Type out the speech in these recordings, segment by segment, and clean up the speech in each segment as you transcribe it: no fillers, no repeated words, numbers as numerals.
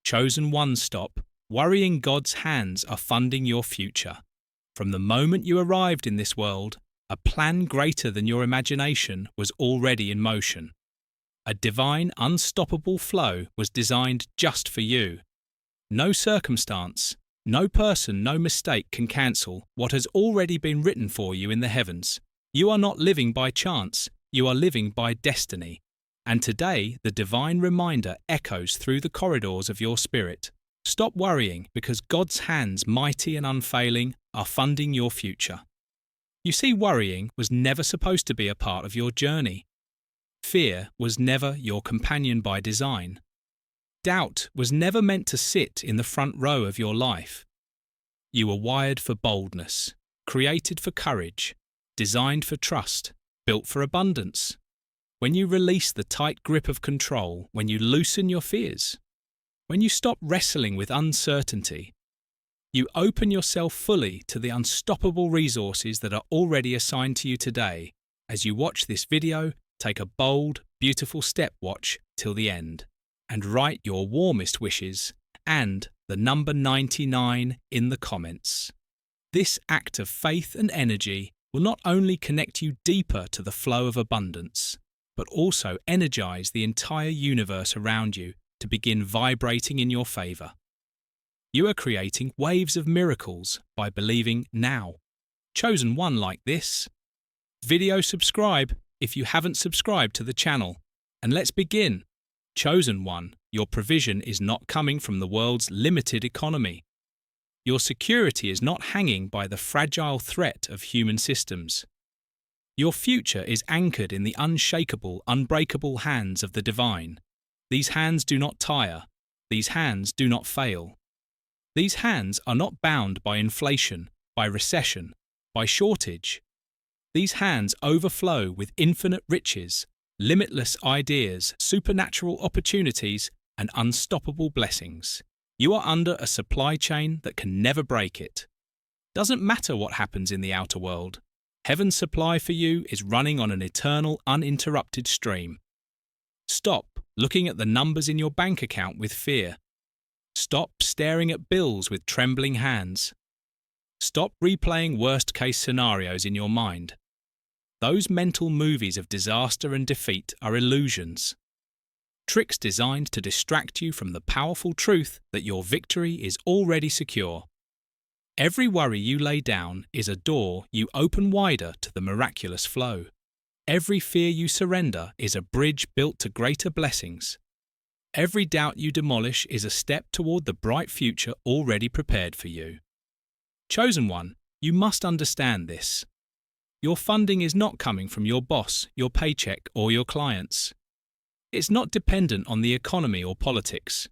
Chosen one, stop. Worrying God's hands are funding your future. From the moment you arrived in this world, a plan greater than your imagination was already in motion. A divine, unstoppable flow was designed just for you. No circumstance, no person, no mistake can cancel what has already been written for you in the heavens. You are not living by chance, you are living by destiny. And today, the divine reminder echoes through the corridors of your spirit. Stop worrying, because God's hands, mighty and unfailing, are funding your future. You see, worrying was never supposed to be a part of your journey. Fear was never your companion by design. Doubt was never meant to sit in the front row of your life. You were wired for boldness, created for courage, designed for trust, built for abundance. When you release the tight grip of control, when you loosen your fears, when you stop wrestling with uncertainty, you open yourself fully to the unstoppable resources that are already assigned to you today. As you watch this video, take a bold, beautiful step watch till the end, and write your warmest wishes and the number 99 in the comments. This act of faith and energy will not only connect you deeper to the flow of abundance, but also energize the entire universe around you to begin vibrating in your favor. You are creating waves of miracles by believing now. Chosen one like this. Video subscribe if you haven't subscribed to the channel. And let's begin. Chosen one, your provision is not coming from the world's limited economy. Your security is not hanging by the fragile threat of human systems. Your future is anchored in the unshakable, unbreakable hands of the divine. These hands do not tire. These hands do not fail. These hands are not bound by inflation, by recession, by shortage. These hands overflow with infinite riches, limitless ideas, supernatural opportunities, and unstoppable blessings. You are under a supply chain that can never break it. Doesn't matter what happens in the outer world. Heaven's supply for you is running on an eternal, uninterrupted stream. Stop looking at the numbers in your bank account with fear. Stop staring at bills with trembling hands. Stop replaying worst-case scenarios in your mind. Those mental movies of disaster and defeat are illusions. Tricks designed to distract you from the powerful truth that your victory is already secure. Every worry you lay down is a door you open wider to the miraculous flow. Every fear you surrender is a bridge built to greater blessings. Every doubt you demolish is a step toward the bright future already prepared for you. Chosen one, you must understand this. Your funding is not coming from your boss, your paycheck, or your clients. It's not dependent on the economy or politics.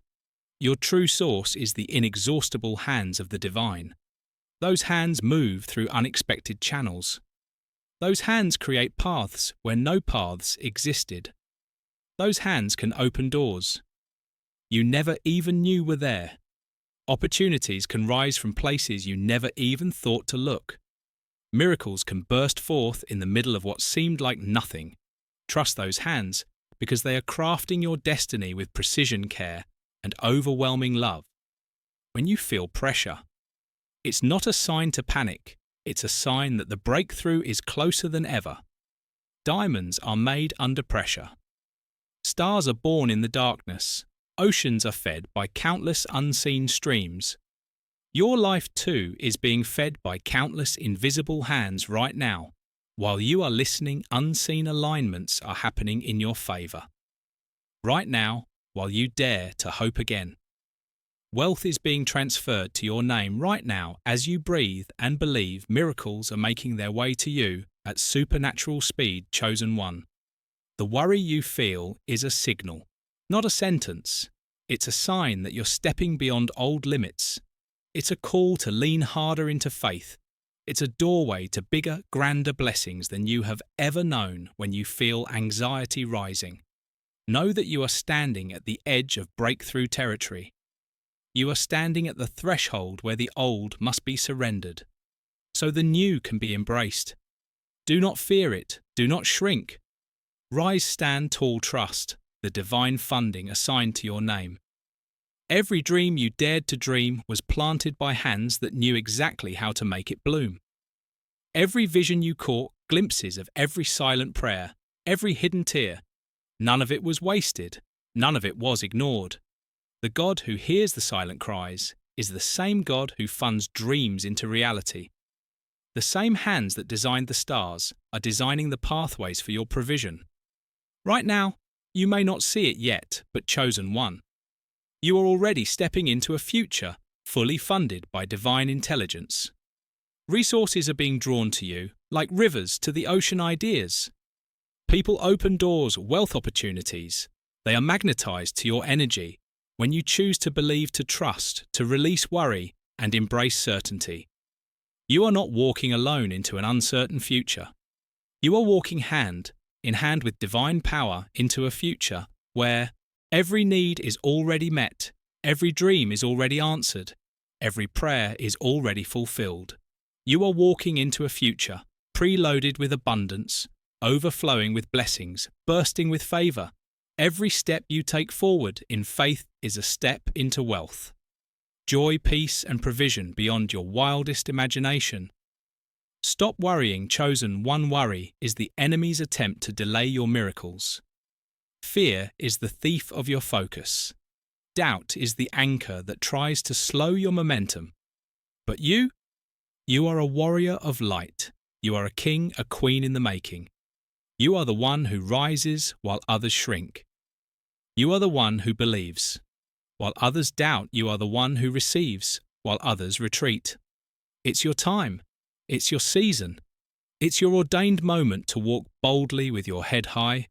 Your true source is the inexhaustible hands of the divine. Those hands move through unexpected channels. Those hands create paths where no paths existed. Those hands can open doors you never even knew were there. Opportunities can rise from places you never even thought to look. Miracles can burst forth in the middle of what seemed like nothing. Trust those hands, because they are crafting your destiny with precision care and overwhelming love. When you feel pressure, it's not a sign to panic, it's a sign that the breakthrough is closer than ever. Diamonds are made under pressure. Stars are born in the darkness. Oceans are fed by countless unseen streams. Your life too is being fed by countless invisible hands right now. While you are listening, unseen alignments are happening in your favor. Right now, while you dare to hope again. Wealth is being transferred to your name right now as you breathe and believe. Miracles are making their way to you at supernatural speed. Chosen one. The worry you feel is a signal, not a sentence. It's a sign that you're stepping beyond old limits. It's a call to lean harder into faith. It's a doorway to bigger, grander blessings than you have ever known. When you feel anxiety rising, know that you are standing at the edge of breakthrough territory. You are standing at the threshold where the old must be surrendered, so the new can be embraced. Do not fear it. Do not shrink. Rise, stand tall, trust the divine funding assigned to your name. Every dream you dared to dream was planted by hands that knew exactly how to make it bloom. Every vision you caught glimpses of every silent prayer, every hidden tear. None of it was wasted, none of it was ignored. The God who hears the silent cries is the same God who funds dreams into reality. The same hands that designed the stars are designing the pathways for your provision. Right now, you may not see it yet, but chosen one. You are already stepping into a future fully funded by divine intelligence. Resources are being drawn to you like rivers to the ocean ideas. People open doors, wealth opportunities. They are magnetized to your energy when you choose to believe, to trust, to release worry and embrace certainty. You are not walking alone into an uncertain future. You are walking hand in hand with divine power into a future where every need is already met, every dream is already answered, every prayer is already fulfilled. You are walking into a future preloaded with abundance, overflowing with blessings, bursting with favor. Every step you take forward in faith is a step into wealth. Joy, peace, and provision beyond your wildest imagination. Stop worrying. Chosen one. Worry is the enemy's attempt to delay your miracles. Fear is the thief of your focus. Doubt is the anchor that tries to slow your momentum. But you are a warrior of light. You are a king, a queen in the making. You are the one who rises while others shrink. You are the one who believes. While others doubt, you are the one who receives, while others retreat. It's your time. It's your season. It's your ordained moment to walk boldly with your head high,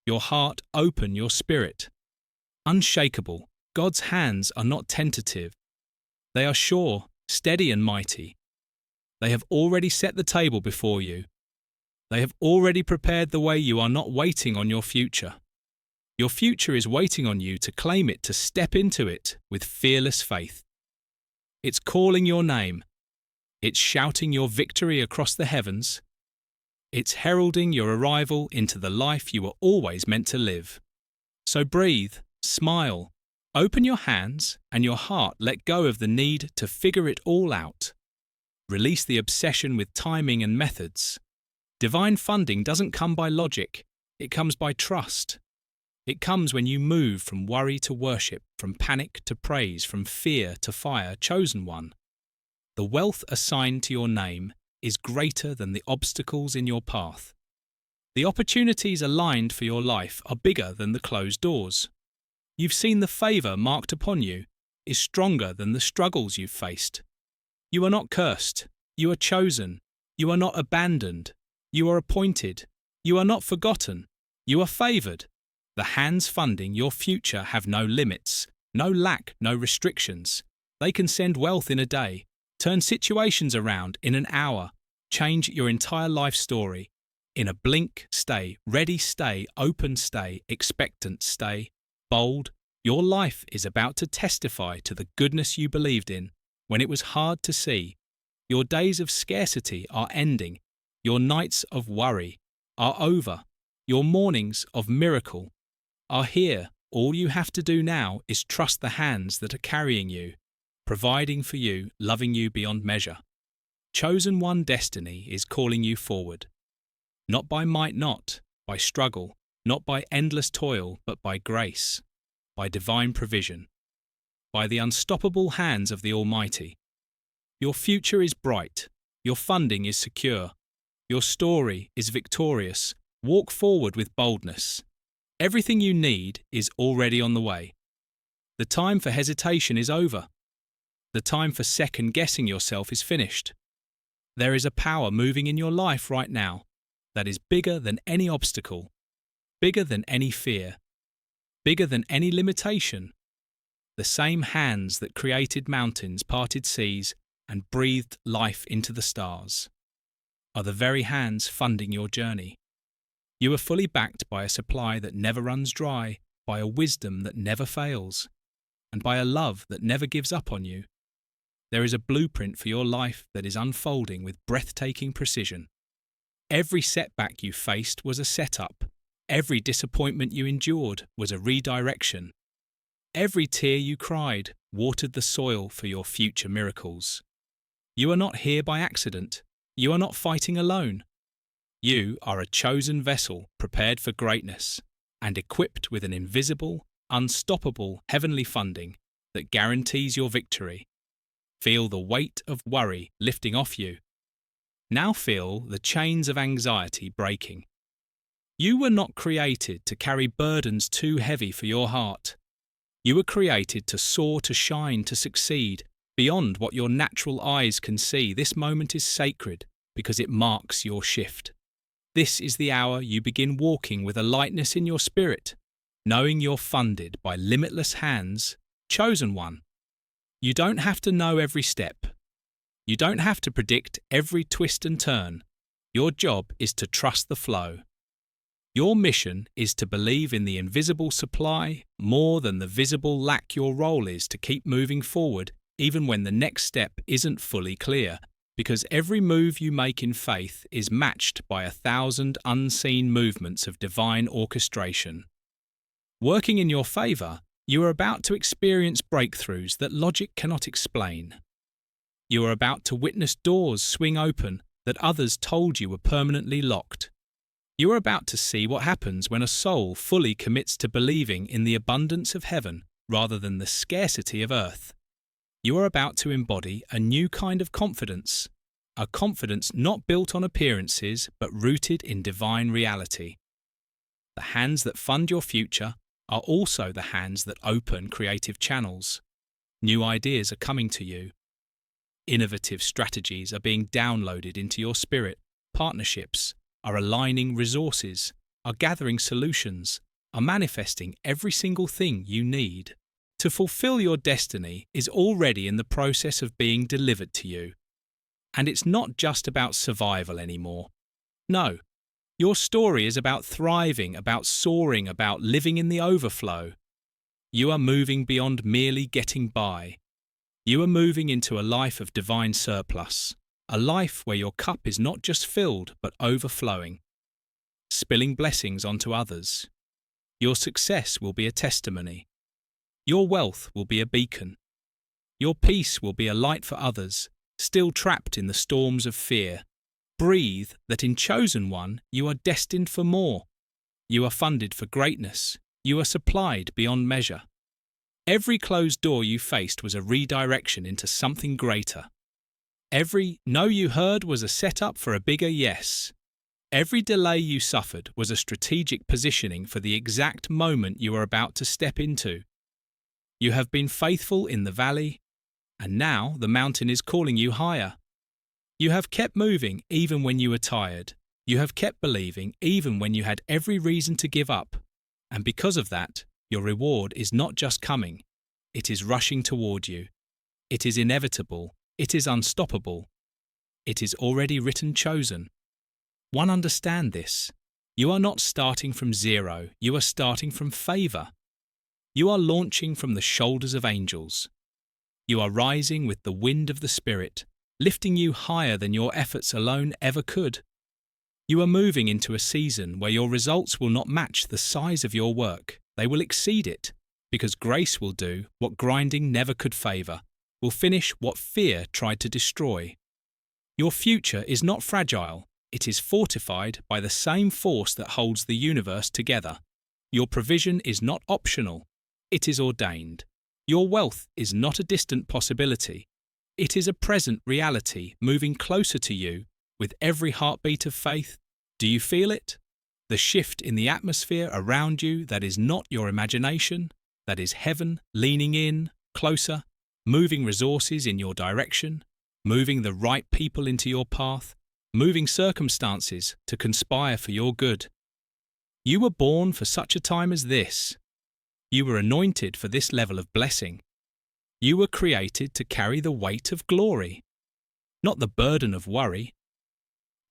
your heart open, your spirit unshakable. God's hands are not tentative. They are sure, steady and mighty. They have already set the table before you. They have already prepared the way. You are not waiting on your future. Your future is waiting on you to claim it, to step into it with fearless faith. It's calling your name. It's shouting your victory across the heavens. It's heralding your arrival into the life you were always meant to live. So breathe, smile, open your hands and your heart. Let go of the need to figure it all out. Release the obsession with timing and methods. Divine funding doesn't come by logic, it comes by trust. It comes when you move from worry to worship, from panic to praise, from fear to fire. Chosen one. The wealth assigned to your name is greater than the obstacles in your path. The opportunities aligned for your life are bigger than the closed doors. You've seen the favor marked upon you is stronger than the struggles you've faced. You are not cursed. You are chosen. You are not abandoned. You are appointed. You are not forgotten. You are favored. The hands funding your future have no limits, no lack, no restrictions. They can send wealth in a day, turn situations around in an hour, change your entire life story. In a blink, stay, ready, stay, open, stay, expectant, stay, bold. Your life is about to testify to the goodness you believed in when it was hard to see. Your days of scarcity are ending. Your nights of worry are over. Your mornings of miracle are here. All you have to do now is trust the hands that are carrying you, providing for you, loving you beyond measure. Chosen one. Destiny is calling you forward. Not by might, not by struggle, not by endless toil, but by grace, by divine provision, by the unstoppable hands of the Almighty. Your future is bright. Your funding is secure. Your story is victorious. Walk forward with boldness. Everything you need is already on the way. The time for hesitation is over. The time for second-guessing yourself is finished. There is a power moving in your life right now that is bigger than any obstacle, bigger than any fear, bigger than any limitation. The same hands that created mountains, parted seas, and breathed life into the stars are the very hands funding your journey. You are fully backed by a supply that never runs dry, by a wisdom that never fails, and by a love that never gives up on you. There is a blueprint for your life that is unfolding with breathtaking precision. Every setback you faced was a setup. Every disappointment you endured was a redirection. Every tear you cried watered the soil for your future miracles. You are not here by accident. You are not fighting alone. You are a chosen vessel prepared for greatness and equipped with an invisible, unstoppable heavenly funding that guarantees your victory. Feel the weight of worry lifting off you. Now feel the chains of anxiety breaking. You were not created to carry burdens too heavy for your heart. You were created to soar, to shine, to succeed, beyond what your natural eyes can see. This moment is sacred because it marks your shift. This is the hour you begin walking with a lightness in your spirit, knowing you're funded by limitless hands, chosen one. You don't have to know every step. You don't have to predict every twist and turn. Your job is to trust the flow. Your mission is to believe in the invisible supply more than the visible lack. Your role is to keep moving forward even when the next step isn't fully clear, because every move you make in faith is matched by 1,000 unseen movements of divine orchestration. Working in your favor, you are about to experience breakthroughs that logic cannot explain. You are about to witness doors swing open that others told you were permanently locked. You are about to see what happens when a soul fully commits to believing in the abundance of heaven rather than the scarcity of earth. You are about to embody a new kind of confidence, a confidence not built on appearances but rooted in divine reality. The hands that fund your future are also the hands that open creative channels. New ideas are coming to you. Innovative strategies are being downloaded into your spirit. Partnerships are aligning resources, are gathering solutions, are manifesting every single thing you need. To fulfill your destiny is already in the process of being delivered to you. And it's not just about survival anymore. No, your story is about thriving, about soaring, about living in the overflow. You are moving beyond merely getting by. You are moving into a life of divine surplus, a life where your cup is not just filled but overflowing, spilling blessings onto others. Your success will be a testimony. Your wealth will be a beacon. Your peace will be a light for others, still trapped in the storms of fear. Breathe that in Chosen One you are destined for more. You are funded for greatness. You are supplied beyond measure. Every closed door you faced was a redirection into something greater. Every no you heard was a setup for a bigger yes. Every delay you suffered was a strategic positioning for the exact moment you are about to step into. You have been faithful in the valley, and now the mountain is calling you higher. You have kept moving even when you were tired. You have kept believing even when you had every reason to give up. And because of that, your reward is not just coming, it is rushing toward you. It is inevitable. It is unstoppable. It is already written, chosen. One, understand this. You are not starting from zero. You are starting from favor. You are launching from the shoulders of angels. You are rising with the wind of the Spirit, lifting you higher than your efforts alone ever could. You are moving into a season where your results will not match the size of your work. They will exceed it, because grace will do what grinding never could favor, will finish what fear tried to destroy. Your future is not fragile. It is fortified by the same force that holds the universe together. Your provision is not optional. It is ordained. Your wealth is not a distant possibility. It is a present reality moving closer to you with every heartbeat of faith. Do you feel it? The shift in the atmosphere around you that is not your imagination, that is heaven leaning in, closer, moving resources in your direction, moving the right people into your path, moving circumstances to conspire for your good. You were born for such a time as this. You were anointed for this level of blessing. You were created to carry the weight of glory, not the burden of worry.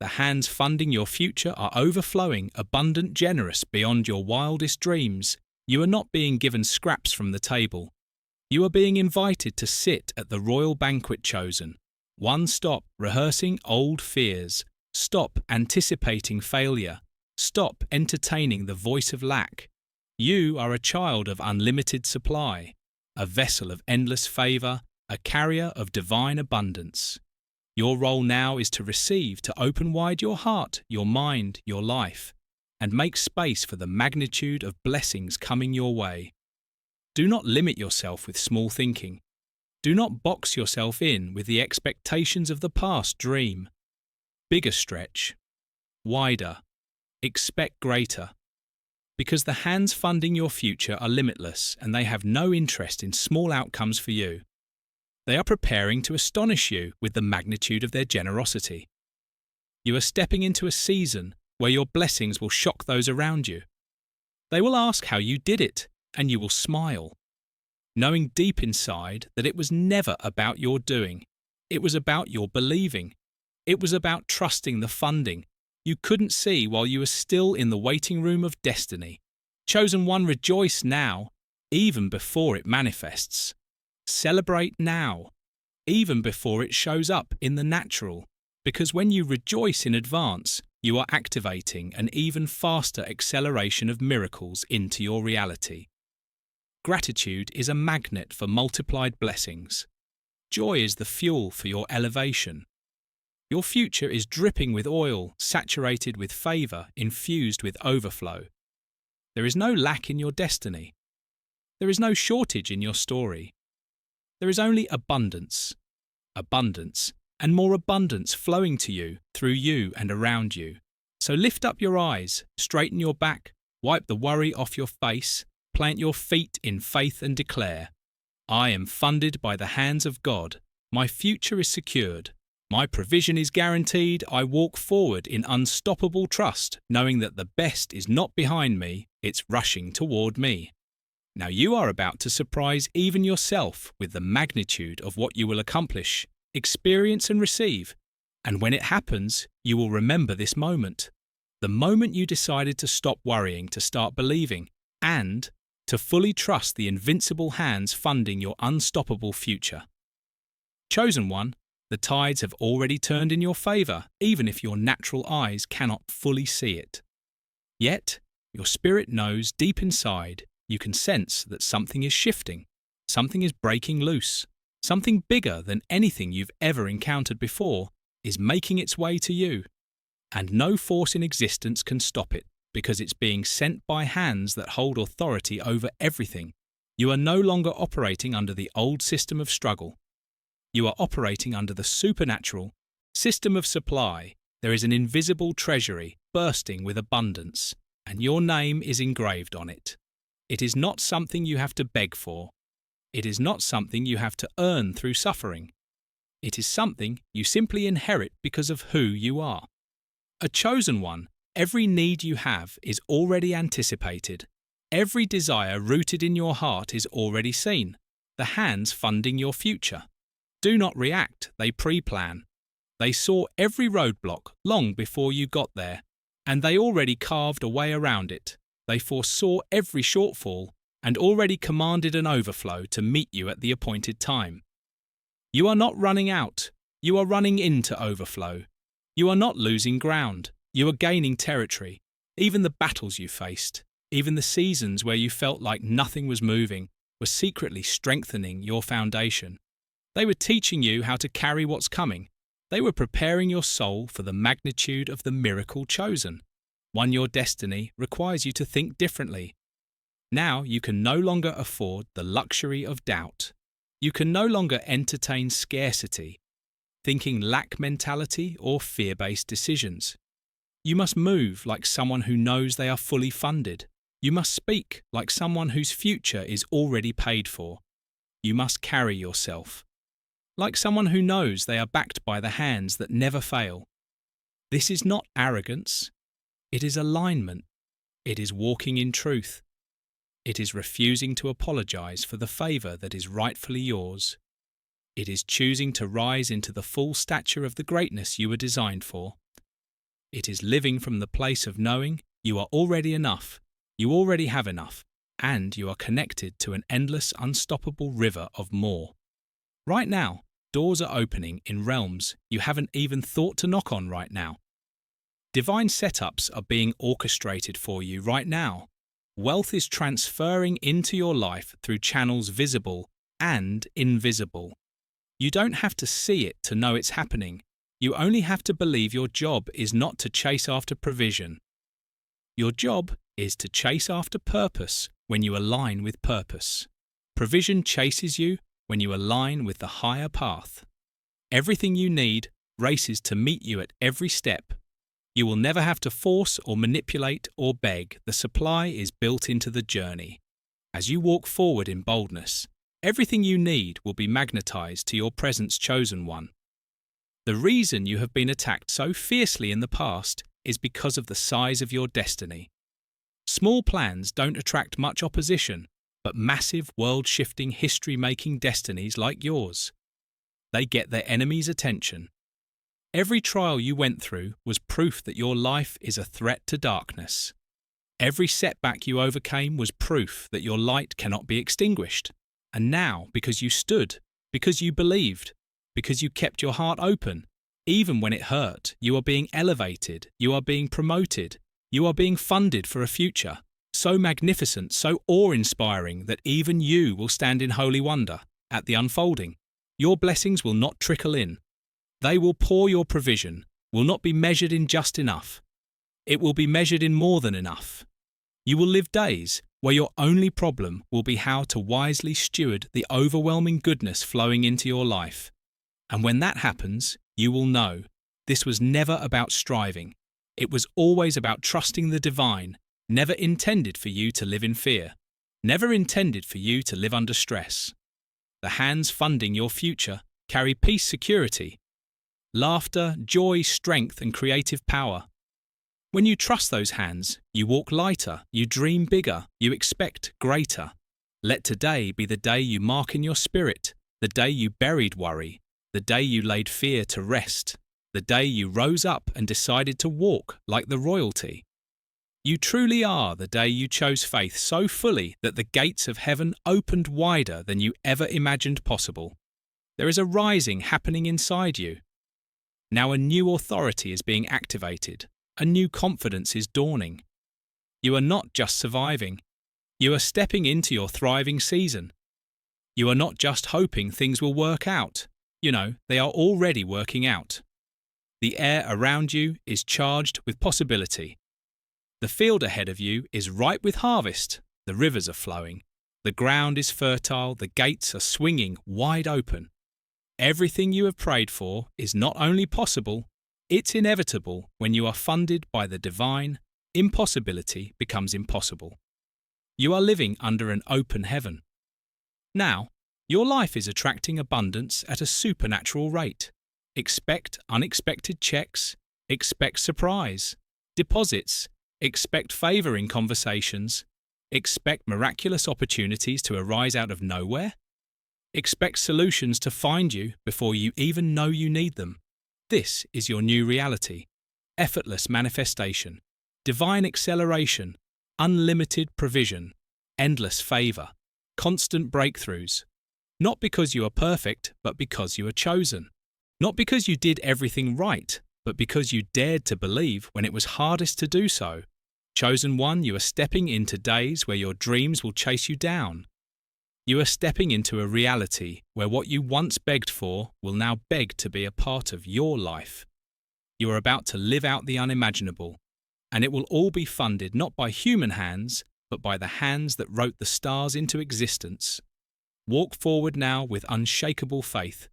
The hands funding your future are overflowing, abundant, generous beyond your wildest dreams. You are not being given scraps from the table. You are being invited to sit at the royal banquet chosen. One, stop rehearsing old fears. Stop anticipating failure. Stop entertaining the voice of lack. You are a child of unlimited supply, a vessel of endless favor, a carrier of divine abundance. Your role now is to receive, to open wide your heart, your mind, your life, and make space for the magnitude of blessings coming your way. Do not limit yourself with small thinking. Do not box yourself in with the expectations of the past dream. Bigger stretch. Wider. Expect greater. Because the hands funding your future are limitless and they have no interest in small outcomes for you. They are preparing to astonish you with the magnitude of their generosity. You are stepping into a season where your blessings will shock those around you. They will ask how you did it, and you will smile, knowing deep inside that it was never about your doing. It was about your believing. It was about trusting the funding you couldn't see while you were still in the waiting room of destiny. Chosen one, rejoice now, even before it manifests. Celebrate now, even before it shows up in the natural, because when you rejoice in advance, you are activating an even faster acceleration of miracles into your reality. Gratitude is a magnet for multiplied blessings. Joy is the fuel for your elevation. Your future is dripping with oil, saturated with favor, infused with overflow. There is no lack in your destiny. There is no shortage in your story. There is only abundance. Abundance, and more abundance flowing to you, through you and around you. So lift up your eyes, straighten your back, wipe the worry off your face, plant your feet in faith and declare, I am funded by the hands of God. My future is secured. My provision is guaranteed. I walk forward in unstoppable trust, knowing that the best is not behind me, it's rushing toward me. Now you are about to surprise even yourself with the magnitude of what you will accomplish, experience and receive. And when it happens, you will remember this moment. The moment you decided to stop worrying, to start believing, and to fully trust the invincible hands funding your unstoppable future. Chosen one, the tides have already turned in your favor, even if your natural eyes cannot fully see it. Yet, your spirit knows deep inside, you can sense that something is shifting, something is breaking loose, something bigger than anything you've ever encountered before is making its way to you. And no force in existence can stop it, because it's being sent by hands that hold authority over everything. You are no longer operating under the old system of struggle. You are operating under the supernatural system of supply. There is an invisible treasury bursting with abundance, and your name is engraved on it. It is not something you have to beg for. It is not something you have to earn through suffering. It is something you simply inherit because of who you are. A chosen one, every need you have is already anticipated. Every desire rooted in your heart is already seen. The hands funding your future do not react, they pre-plan. They saw every roadblock long before you got there, and they already carved a way around it. They foresaw every shortfall and already commanded an overflow to meet you at the appointed time. You are not running out, you are running into overflow. You are not losing ground, you are gaining territory. Even the battles you faced, even the seasons where you felt like nothing was moving, were secretly strengthening your foundation. They were teaching you how to carry what's coming. They were preparing your soul for the magnitude of the miracle chosen. One, your destiny requires you to think differently. Now you can no longer afford the luxury of doubt. You can no longer entertain scarcity, thinking lack mentality or fear-based decisions. You must move like someone who knows they are fully funded. You must speak like someone whose future is already paid for. You must carry yourself like someone who knows they are backed by the hands that never fail. This is not arrogance. It is alignment. It is walking in truth. It is refusing to apologize for the favor that is rightfully yours. It is choosing to rise into the full stature of the greatness you were designed for. It is living from the place of knowing you are already enough, you already have enough, and you are connected to an endless, unstoppable river of more. Right now, doors are opening in realms you haven't even thought to knock on right now. Divine setups are being orchestrated for you right now. Wealth is transferring into your life through channels visible and invisible. You don't have to see it to know it's happening. You only have to believe your job is not to chase after provision. Your job is to chase after purpose when you align with purpose. Provision chases you when you align with the higher path. Everything you need races to meet you at every step. You will never have to force or manipulate or beg. The supply is built into the journey. As you walk forward in boldness, everything you need will be magnetized to your presence, chosen one. The reason you have been attacked so fiercely in the past is because of the size of your destiny. Small plans don't attract much opposition, but massive, world-shifting, history-making destinies like yours. They get their enemies' attention. Every trial you went through was proof that your life is a threat to darkness. Every setback you overcame was proof that your light cannot be extinguished. And now, because you stood, because you believed, because you kept your heart open, even when it hurt, you are being elevated, you are being promoted, you are being funded for a future, so magnificent, so awe-inspiring that even you will stand in holy wonder at the unfolding. Your blessings will not trickle in. They will pour. Your provision will not be measured in just enough. It will be measured in more than enough. You will live days where your only problem will be how to wisely steward the overwhelming goodness flowing into your life. And when that happens, you will know this was never about striving. It was always about trusting the divine, never intended for you to live in fear, never intended for you to live under stress. The hands funding your future carry peace, security, laughter, joy, strength, and creative power. When you trust those hands, you walk lighter, you dream bigger, you expect greater. Let today be the day you mark in your spirit, the day you buried worry, the day you laid fear to rest, the day you rose up and decided to walk like the royalty. You truly are the day you chose faith so fully that the gates of heaven opened wider than you ever imagined possible. There is a rising happening inside you. Now a new authority is being activated. A new confidence is dawning. You are not just surviving. You are stepping into your thriving season. You are not just hoping things will work out. They are already working out. The air around you is charged with possibility. The field ahead of you is ripe with harvest. The rivers are flowing. The ground is fertile. The gates are swinging wide open. Everything you have prayed for is not only possible, it's inevitable. When you are funded by the divine. Impossibility becomes impossible. You are living under an open heaven. Now, your life is attracting abundance at a supernatural rate. Expect unexpected checks. Expect surprise. Deposits. Expect favor in conversations. Expect miraculous opportunities to arise out of nowhere. Expect solutions to find you before you even know you need them. This is your new reality. Effortless manifestation. Divine acceleration. Unlimited provision. Endless favor. Constant breakthroughs. Not because you are perfect, but because you are chosen. Not because you did everything right, but because you dared to believe when it was hardest to do so. Chosen one, you are stepping into days where your dreams will chase you down. You are stepping into a reality where what you once begged for will now beg to be a part of your life. You are about to live out the unimaginable, and it will all be funded not by human hands, but by the hands that wrote the stars into existence. Walk forward now with unshakable faith.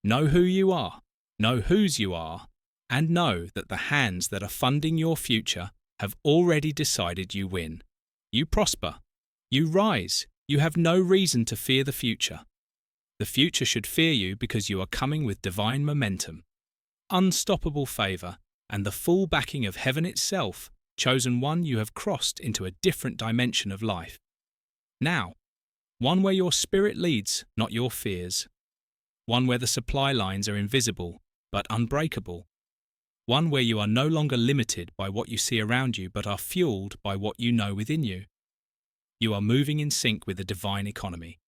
Know who you are, know whose you are, and know that the hands that are funding your future have already decided you win. You prosper. You rise. You have no reason to fear the future. The future should fear you because you are coming with divine momentum, unstoppable favor, and the full backing of heaven itself. Chosen one, you have crossed into a different dimension of life. Now, one where your spirit leads, not your fears. One where the supply lines are invisible, but unbreakable. One where you are no longer limited by what you see around you, but are fueled by what you know within you. You are moving in sync with the divine economy.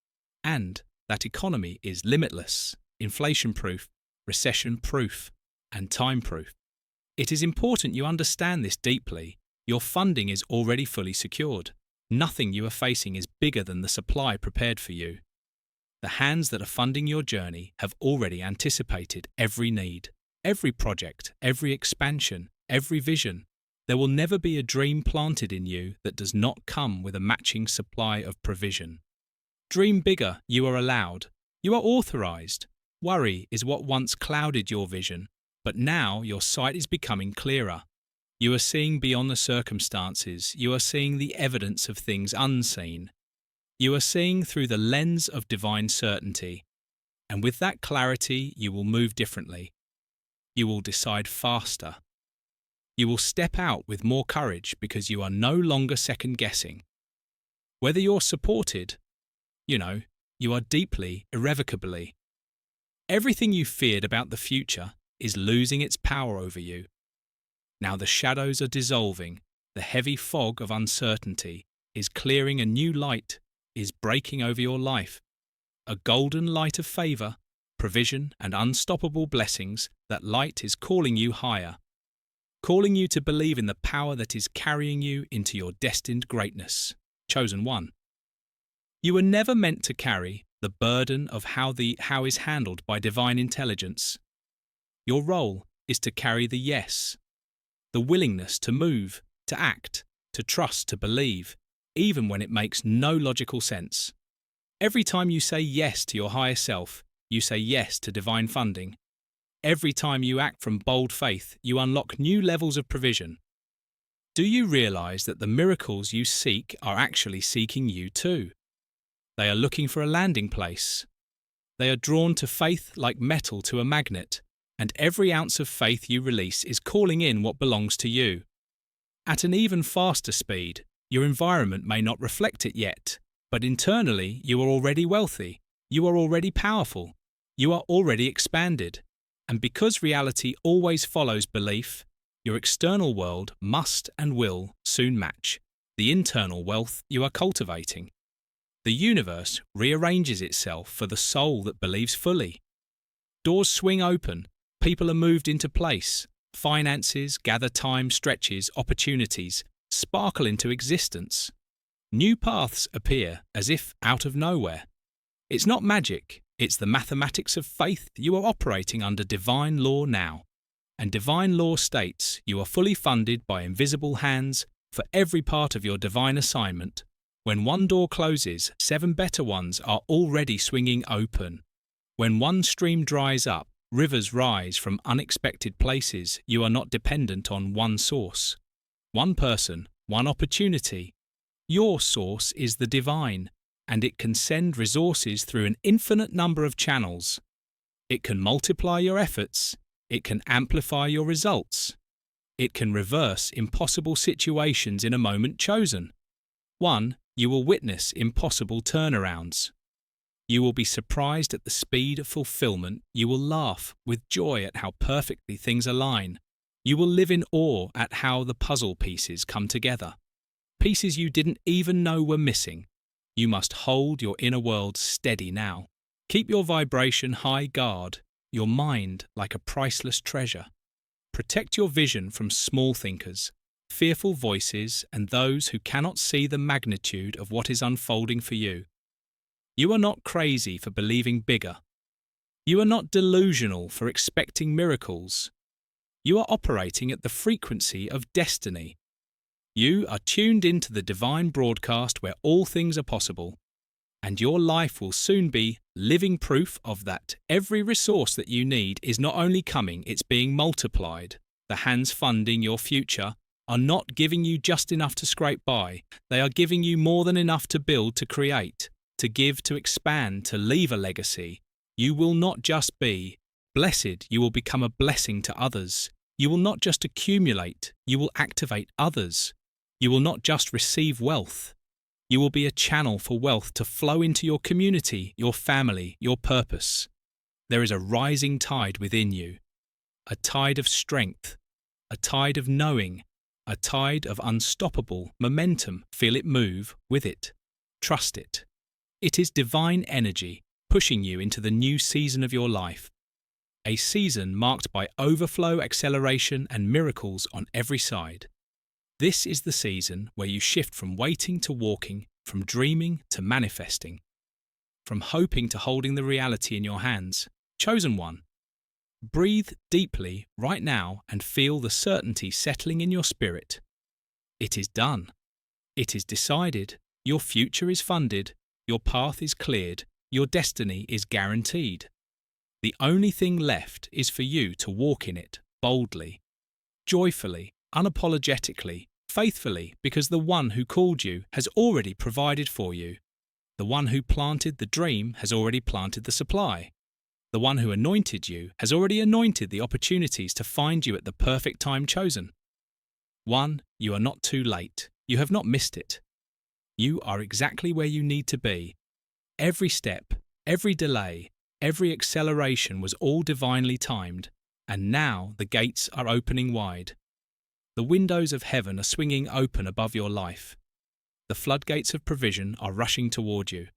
And that economy is limitless, inflation-proof, recession-proof, and time-proof. It is important you understand this deeply. Your funding is already fully secured. Nothing you are facing is bigger than the supply prepared for you. The hands that are funding your journey have already anticipated every need, every project, every expansion, every vision. There will never be a dream planted in you that does not come with a matching supply of provision. Dream bigger, you are allowed. You are authorized. Worry is what once clouded your vision, but now your sight is becoming clearer. You are seeing beyond the circumstances. You are seeing the evidence of things unseen. You are seeing through the lens of divine certainty. And with that clarity, you will move differently. You will decide faster. You will step out with more courage because you are no longer second-guessing. Whether you're supported, you are deeply, irrevocably. Everything you feared about the future is losing its power over you. Now the shadows are dissolving, the heavy fog of uncertainty is clearing, a new light is breaking over your life. A golden light of favour, provision and unstoppable blessings. That light is calling you higher, calling you to believe in the power that is carrying you into your destined greatness. Chosen one. You were never meant to carry the burden of how is handled by divine intelligence. Your role is to carry the yes, the willingness to move, to act, to trust, to believe, even when it makes no logical sense. Every time you say yes to your higher self, you say yes to divine funding. Every time you act from bold faith, you unlock new levels of provision. Do you realize that the miracles you seek are actually seeking you too? They are looking for a landing place. They are drawn to faith like metal to a magnet, and every ounce of faith you release is calling in what belongs to you. At an even faster speed, your environment may not reflect it yet, but internally you are already wealthy, you are already powerful, you are already expanded. And because reality always follows belief, your external world must and will soon match the internal wealth you are cultivating. The universe rearranges itself for the soul that believes fully. Doors swing open, people are moved into place, finances gather, time stretches, opportunities sparkle into existence. New paths appear as if out of nowhere. It's not magic, it's the mathematics of faith. You are operating under divine law now. And divine law states you are fully funded by invisible hands for every part of your divine assignment. When one door closes, 7 better ones are already swinging open. When one stream dries up, rivers rise from unexpected places. You are not dependent on one source, one person, one opportunity. Your source is the divine, and it can send resources through an infinite number of channels. It can multiply your efforts. It can amplify your results. It can reverse impossible situations in a moment chosen. 1. You will witness impossible turnarounds. You will be surprised at the speed of fulfillment. You will laugh with joy at how perfectly things align. You will live in awe at how the puzzle pieces come together. Pieces you didn't even know were missing. You must hold your inner world steady now. Keep your vibration high guard, your mind like a priceless treasure. Protect your vision from small thinkers, fearful voices, and those who cannot see the magnitude of what is unfolding for you. You are not crazy for believing bigger. You are not delusional for expecting miracles. You are operating at the frequency of destiny. You are tuned into the divine broadcast where all things are possible, and your life will soon be living proof of that. Every resource that you need is not only coming, it's being multiplied. The hands funding your future are not giving you just enough to scrape by. They are giving you more than enough to build, to create, to give, to expand, to leave a legacy. You will not just be blessed, you will become a blessing to others. You will not just accumulate, you will activate others. You will not just receive wealth. You will be a channel for wealth to flow into your community, your family, your purpose. There is a rising tide within you, a tide of strength, a tide of knowing, a tide of unstoppable momentum. Feel it move with it. Trust it. It is divine energy pushing you into the new season of your life, a season marked by overflow, acceleration, and miracles on every side. This is the season where you shift from waiting to walking, from dreaming to manifesting, from hoping to holding the reality in your hands. Chosen one. Breathe deeply right now and feel the certainty settling in your spirit. It is done. It is decided. Your future is funded. Your path is cleared. Your destiny is guaranteed. The only thing left is for you to walk in it boldly, joyfully, unapologetically, faithfully, because the one who called you has already provided for you. The one who planted the dream has already planted the supply. The one who anointed you has already anointed the opportunities to find you at the perfect time chosen. One, you are not too late. You have not missed it. You are exactly where you need to be. Every step, every delay, every acceleration was all divinely timed, and now the gates are opening wide. The windows of heaven are swinging open above your life. The floodgates of provision are rushing toward you.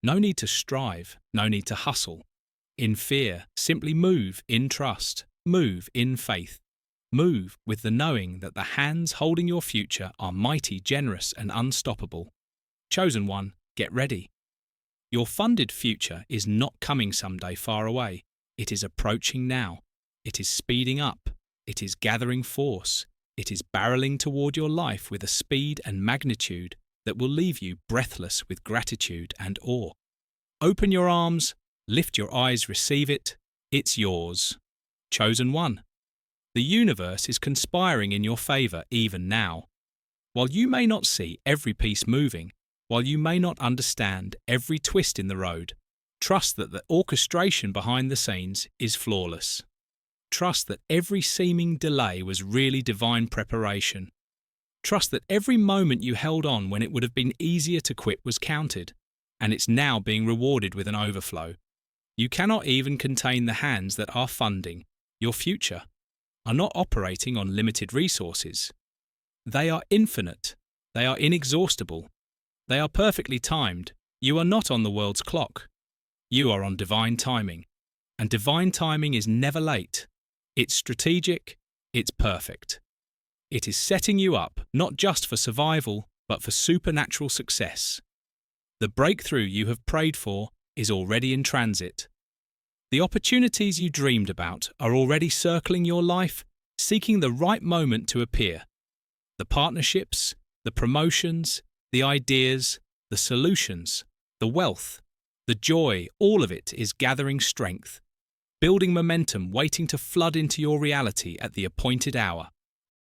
No need to strive, no need to hustle. In fear, simply move in trust, move in faith. Move with the knowing that the hands holding your future are mighty, generous, and unstoppable. Chosen one, get ready. Your funded future is not coming someday far away. It is approaching now. It is speeding up. It is gathering force. It is barreling toward your life with a speed and magnitude that will leave you breathless with gratitude and awe. Open your arms, lift your eyes, receive it. It's yours. Chosen one. The universe is conspiring in your favor even now. While you may not see every piece moving, while you may not understand every twist in the road, trust that the orchestration behind the scenes is flawless. Trust that every seeming delay was really divine preparation. Trust that every moment you held on when it would have been easier to quit was counted, and it's now being rewarded with an overflow. You cannot even contain the hands that are funding your future, are not operating on limited resources. They are infinite. They are inexhaustible. They are perfectly timed. You are not on the world's clock. You are on divine timing. And divine timing is never late. It's strategic. It's perfect. It is setting you up not just for survival, but for supernatural success. The breakthrough you have prayed for is already in transit. The opportunities you dreamed about are already circling your life, seeking the right moment to appear. The partnerships, the promotions, the ideas, the solutions, the wealth, the joy, all of it is gathering strength, building momentum, waiting to flood into your reality at the appointed hour.